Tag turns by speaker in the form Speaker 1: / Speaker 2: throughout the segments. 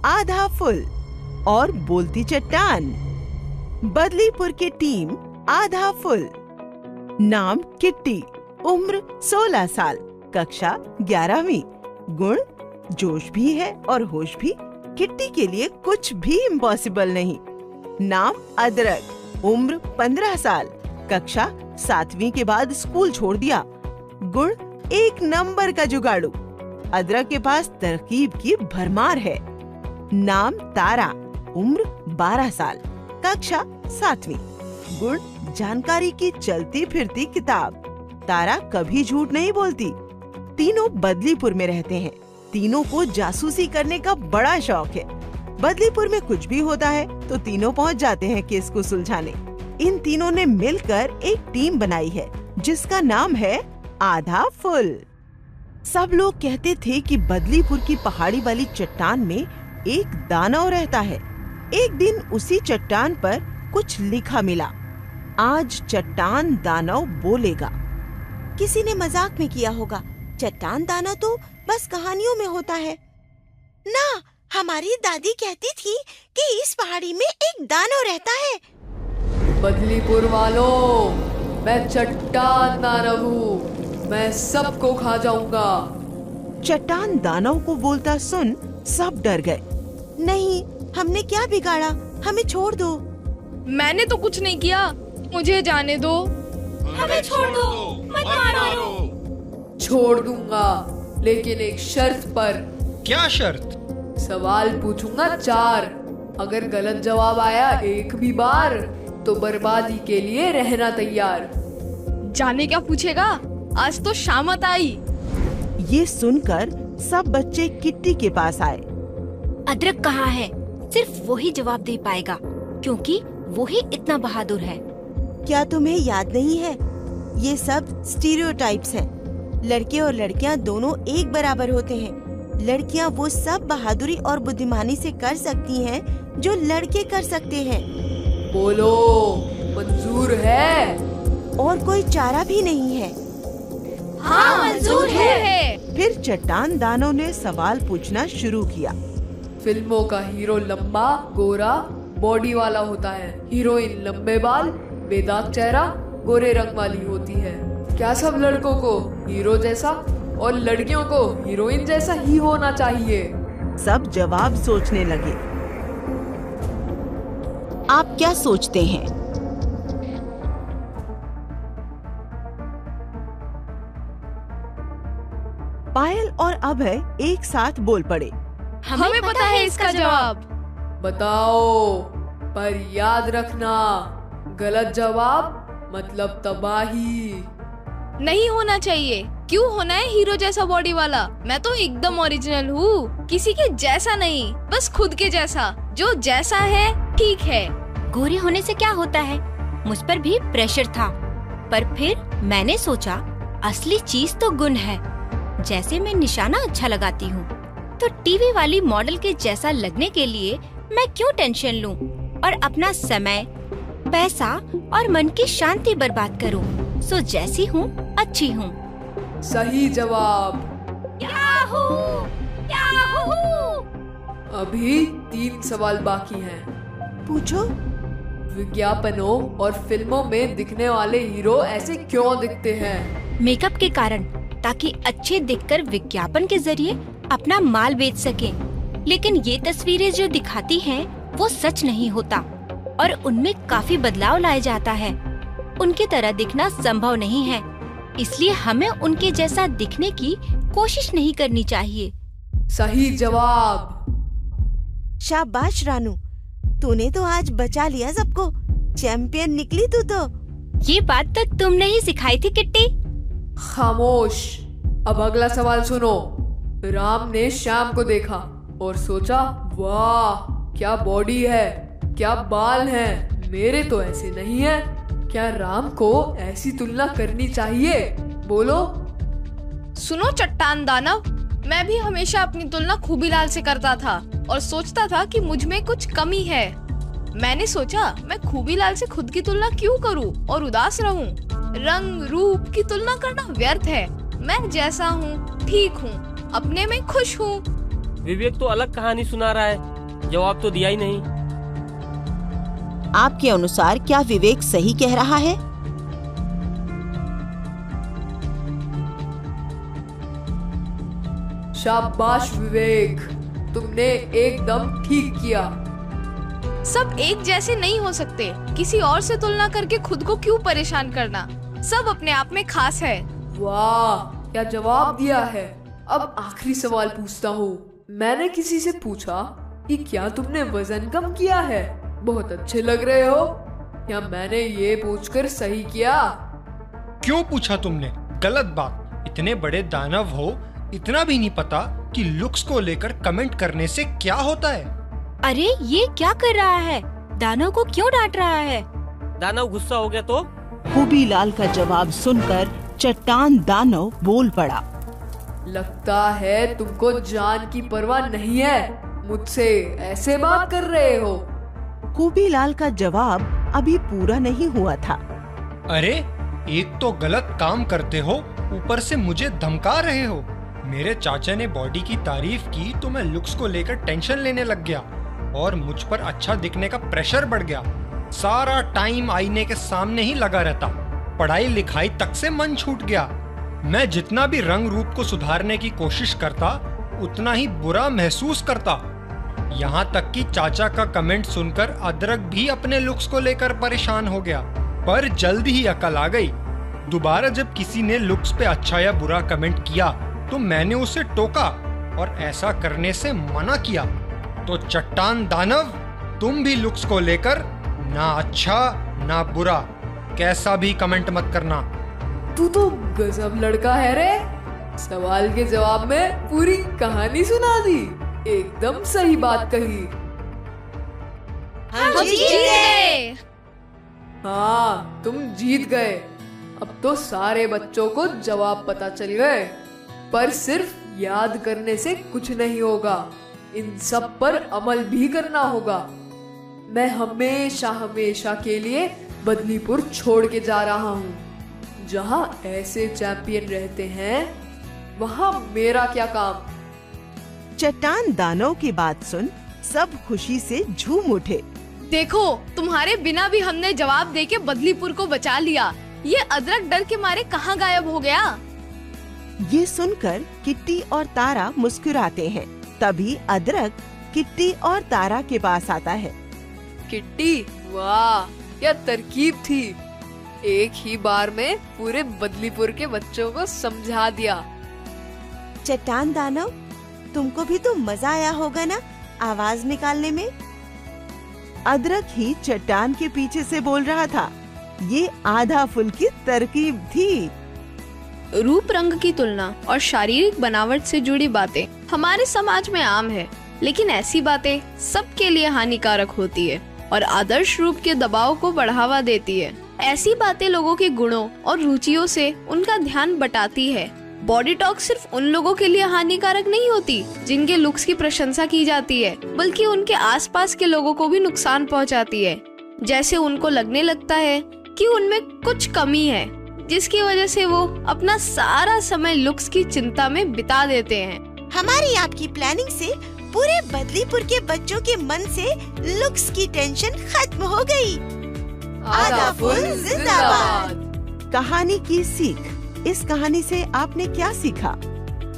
Speaker 1: आधा फुल और बोलती चट्टान। बदलीपुर की टीम आधा फुल। नाम किट्टी, उम्र 16 साल, कक्षा 11वीं। गुण जोश भी है और होश भी। किट्टी के लिए कुछ भी इम्पॉसिबल नहीं। नाम अदरक, उम्र 15 साल, कक्षा 7वीं के बाद स्कूल छोड़ दिया। गुण 1 नंबर का जुगाड़ू। अदरक के पास तरकीब की भरमार है। नाम तारा, उम्र 12 साल, कक्षा 7वीं। गुण जानकारी की चलती फिरती किताब। तारा कभी झूठ नहीं बोलती। तीनों बदलीपुर में रहते हैं। तीनों को जासूसी करने का बड़ा शौक है। बदलीपुर में कुछ भी होता है तो तीनों पहुंच जाते हैं केस को सुलझाने। इन तीनों ने मिलकर एक टीम बनाई है जिसका नाम है आधा फुल। सब लोग कहते थे कि बदलीपुर की पहाड़ी वाली चट्टान में एक दानव रहता है। एक दिन उसी चट्टान पर कुछ लिखा मिला। आज चट्टान दानव बोलेगा।
Speaker 2: किसी ने मजाक में किया होगा। चट्टान दानव तो बस कहानियों में होता है ना। हमारी दादी कहती थी कि इस पहाड़ी में एक दानव रहता है।
Speaker 3: बदलीपुर वालों, मैं चट्टान दानव हूँ। मैं सबको खा जाऊंगा।
Speaker 1: चट्टान दानव को बोलता सुन सब डर गए।
Speaker 2: नहीं, हमने क्या बिगाड़ा? हमें छोड़ दो।
Speaker 4: मैंने तो कुछ नहीं किया, मुझे जाने दो।
Speaker 5: हमें छोड़ दो, मत मारो।
Speaker 3: छोड़ दूंगा, लेकिन एक शर्त पर।
Speaker 6: क्या शर्त?
Speaker 3: सवाल पूछूंगा 4। अगर गलत जवाब आया एक भी बार तो बर्बादी के लिए रहना तैयार।
Speaker 4: जाने क्या पूछेगा? आज तो शामत आई।
Speaker 1: ये सुनकर सब बच्चे किट्टी के पास आए।
Speaker 5: अदरक कहाँ है? सिर्फ वही जवाब दे पाएगा, क्योंकि वही इतना बहादुर है।
Speaker 2: क्या तुम्हें याद नहीं है? ये सब स्टीरियोटाइप्स हैं। लड़के और लड़कियां दोनों एक बराबर होते हैं। लड़कियां वो सब बहादुरी और बुद्धिमानी से कर सकती हैं जो लड़के कर सकते हैं।
Speaker 3: बोलो, मंजूर है?
Speaker 2: और कोई चारा भी नहीं है।
Speaker 5: हाँ, मंजूर है।
Speaker 1: फिर चट्टान दानव ने सवाल पूछना शुरू किया।
Speaker 3: फिल्मों का हीरो लंबा, गोरा, बॉडी वाला होता है। हीरोइन लंबे बाल, बेदाग चेहरा, गोरे रंग वाली होती है। क्या सब लड़कों को हीरो जैसा और लड़कियों को हीरोइन जैसा ही होना चाहिए?
Speaker 1: सब जवाब सोचने लगे। आप क्या सोचते हैं? पायल और अभय एक साथ बोल पड़े।
Speaker 4: हमें पता है इसका जवाब।
Speaker 3: बताओ, पर याद रखना, गलत जवाब मतलब तबाही।
Speaker 4: नहीं होना चाहिए। क्यों होना है हीरो जैसा बॉडी वाला? मैं तो एकदम ओरिजिनल हूँ, किसी के जैसा नहीं, बस खुद के जैसा। जो जैसा है ठीक है।
Speaker 5: गोरे होने से क्या होता है? मुझ पर भी प्रेशर था, पर फिर मैंने सोचा असली चीज तो गुण है। जैसे मैं निशाना अच्छा लगाती हूँ, तो टीवी वाली मॉडल के जैसा लगने के लिए मैं क्यों टेंशन लूं और अपना समय, पैसा और मन की शांति बर्बाद करूं। सो जैसी हूँ अच्छी हूँ।
Speaker 3: सही जवाब।
Speaker 5: याहू! याहू!
Speaker 3: अभी 3 सवाल बाकी हैं।
Speaker 2: पूछो।
Speaker 3: विज्ञापनों और फिल्मों में दिखने वाले हीरो ऐसे क्यों दिखते हैं?
Speaker 5: मेकअप के कारण, ताकि अच्छे दिखकर विज्ञापन के जरिए अपना माल बेच सकें। लेकिन ये तस्वीरें जो दिखाती हैं, वो सच नहीं होता और उनमें काफी बदलाव लाया जाता है। उनकी तरह दिखना संभव नहीं है, इसलिए हमें उनके जैसा दिखने की कोशिश नहीं करनी चाहिए।
Speaker 3: सही जवाब।
Speaker 2: शाबाश रानू, तूने तो आज बचा लिया सबको। चैंपियन निकली तू तो।
Speaker 5: ये बात तो तुमने ही सिखाई थी किट्टी।
Speaker 3: खामोश। अब अगला सवाल सुनो। राम ने श्याम को देखा और सोचा, वाह क्या बॉडी है, क्या बाल हैं, मेरे तो ऐसे नहीं है। क्या राम को ऐसी तुलना करनी चाहिए? बोलो।
Speaker 4: सुनो चट्टान दानव, मैं भी हमेशा अपनी तुलना खूबीलाल से करता था और सोचता था कि मुझ में कुछ कमी है। मैंने सोचा मैं खूबीलाल से खुद की तुलना क्यों करूं और उदास रहूं। रंग रूप की तुलना करना व्यर्थ है। मैं जैसा हूँ ठीक हूँ, अपने में खुश हूँ।
Speaker 6: विवेक तो अलग कहानी सुना रहा है, जवाब तो दिया ही नहीं।
Speaker 2: आपके अनुसार क्या विवेक सही कह रहा है?
Speaker 3: शाबाश विवेक, तुमने एकदम ठीक किया।
Speaker 4: सब एक जैसे नहीं हो सकते, किसी और से तुलना करके खुद को क्यों परेशान करना। सब अपने आप में खास है।
Speaker 3: वाह, क्या जवाब दिया है। अब आखिरी सवाल पूछता हूँ। मैंने किसी से पूछा कि क्या तुमने वजन कम किया है, बहुत अच्छे लग रहे हो। क्या मैंने ये पूछकर सही किया?
Speaker 7: क्यों पूछा तुमने? गलत बात। इतने बड़े दानव हो, इतना भी नहीं पता कि लुक्स को लेकर कमेंट करने से क्या होता है।
Speaker 5: अरे ये क्या कर रहा है? दानव को क्यों डांट रहा है?
Speaker 6: दानव गुस्सा हो गया तो?
Speaker 1: खूबीलाल का जवाब सुनकर चट्टान दानव बोल पड़ा।
Speaker 3: लगता है तुमको जान की परवाह नहीं है, मुझसे ऐसे बात कर रहे हो।
Speaker 1: खूबीलाल का जवाब अभी पूरा नहीं हुआ था।
Speaker 7: अरे एक तो गलत काम करते हो, ऊपर से मुझे धमका रहे हो। मेरे चाचा ने बॉडी की तारीफ की तो मैं लुक्स को लेकर टेंशन लेने लग गया और मुझ पर अच्छा दिखने का प्रेशर बढ़ गया। सारा टाइम आईने के सामने ही लगा रहता, पढ़ाई लिखाई तक से मन छूट गया। मैं जितना भी रंग रूप को सुधारने की कोशिश करता, उतना ही बुरा महसूस करता। यहाँ तक कि चाचा का कमेंट सुनकर अदरक भी अपने लुक्स को लेकर परेशान हो गया। पर जल्द ही अकल आ गई। दोबारा जब किसी ने लुक्स पे अच्छा या बुरा कमेंट किया तो मैंने उसे टोका और ऐसा करने से मना किया। तो चट्टान दानव, तुम भी लुक्स को लेकर ना अच्छा ना बुरा कैसा भी कमेंट मत करना।
Speaker 3: तू तो गजब लड़का है रे। सवाल के जवाब में पूरी कहानी सुना दी। एकदम सही बात कही।
Speaker 4: हम जीत गए।
Speaker 3: हाँ, तुम जीत गए। अब तो सारे बच्चों को जवाब पता चल गए। पर सिर्फ याद करने से कुछ नहीं होगा, इन सब पर अमल भी करना होगा। मैं हमेशा हमेशा के लिए बदलीपुर छोड़ के जा रहा हूँ। जहाँ ऐसे चैंपियन रहते हैं, वहाँ मेरा क्या काम।
Speaker 1: चट्टान दानव की बात सुन सब खुशी से झूम उठे।
Speaker 4: देखो, तुम्हारे बिना भी हमने जवाब देके बदलीपुर को बचा लिया। ये अदरक डर के मारे कहाँ गायब हो गया?
Speaker 1: ये सुनकर किट्टी और तारा मुस्कुराते हैं। तभी अदरक किट्टी और तारा के पास आता है।
Speaker 3: किट्टी, वाह क्या तरकीब थी। एक ही बार में पूरे बदलीपुर के बच्चों को समझा दिया।
Speaker 2: चट्टान दानव, तुमको भी तो मजा आया होगा ना आवाज निकालने में?
Speaker 1: अदरक ही चट्टान के पीछे से बोल रहा था। ये आधा फुल की तरकीब थी।
Speaker 4: रूप रंग की तुलना और शारीरिक बनावट से जुड़ी बातें हमारे समाज में आम है, लेकिन ऐसी बातें सबके लिए हानिकारक होती है और आदर्श रूप के दबाव को बढ़ावा देती है। ऐसी बातें लोगों के गुणों और रुचियों से उनका ध्यान बटाती है। बॉडी टॉक सिर्फ उन लोगों के लिए हानिकारक नहीं होती जिनके लुक्स की प्रशंसा की जाती है, बल्कि उनके आसपास के लोगों को भी नुकसान पहुंचाती है। जैसे उनको लगने लगता है कि उनमें कुछ कमी है, जिसकी वजह से वो अपना सारा समय लुक्स की चिंता में बिता देते हैं।
Speaker 2: हमारी आपकी प्लानिंग से पूरे बदलीपुर के बच्चों के मन से लुक्स की टेंशन खत्म हो गई। आधा फुल जिंदाबाद।
Speaker 1: कहानी की सीख। इस कहानी से आपने क्या सीखा?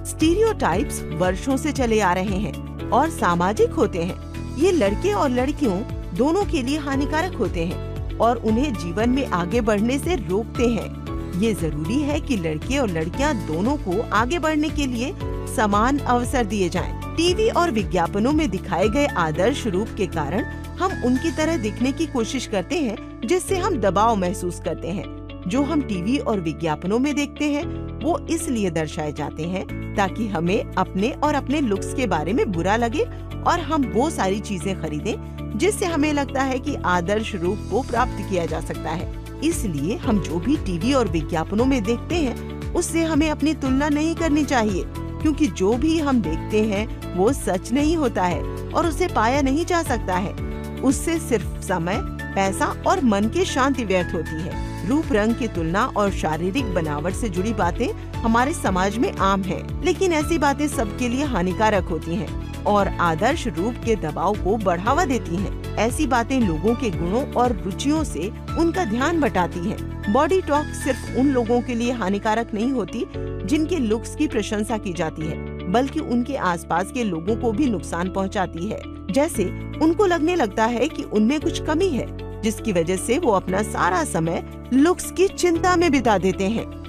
Speaker 1: स्टीरियोटाइप्स वर्षों से चले आ रहे हैं और सामाजिक होते हैं। ये लड़के और लड़कियों दोनों के लिए हानिकारक होते हैं और उन्हें जीवन में आगे बढ़ने से रोकते हैं। ये जरूरी है कि लड़के और लड़कियां दोनों को आगे बढ़ने के लिए समान अवसर दिए जाएं। टीवी और विज्ञापनों में दिखाए गए आदर्श रूप के कारण हम उनकी तरह दिखने की कोशिश करते हैं, जिससे हम दबाव महसूस करते हैं। जो हम टीवी और विज्ञापनों में देखते हैं वो इसलिए दर्शाए जाते हैं ताकि हमें अपने और अपने लुक्स के बारे में बुरा लगे और हम वो सारी चीजें खरीदें जिससे हमें लगता है कि आदर्श रूप को प्राप्त किया जा सकता है। इसलिए हम जो भी टीवी और विज्ञापनों में देखते हैं उससे हमें अपनी तुलना नहीं करनी चाहिए, क्योंकि जो भी हम देखते हैं वो सच नहीं होता है और उसे पाया नहीं जा सकता है। उससे सिर्फ समय, पैसा और मन की शांति व्यर्थ होती है। रूप रंग की तुलना और शारीरिक बनावट से जुड़ी बातें हमारे समाज में आम हैं, लेकिन ऐसी बातें सबके लिए हानिकारक होती हैं और आदर्श रूप के दबाव को बढ़ावा देती हैं। ऐसी बातें लोगों के गुणों और रुचियों से उनका ध्यान बटाती हैं। बॉडी टॉक सिर्फ उन लोगों के लिए हानिकारक नहीं होती जिनके लुक्स की प्रशंसा की जाती है, बल्कि उनके आसपास के लोगों को भी नुकसान पहुंचाती है। जैसे उनको लगने लगता है कि उनमें कुछ कमी है, जिसकी वजह से वो अपना सारा समय लुक्स की चिंता में बिता देते हैं।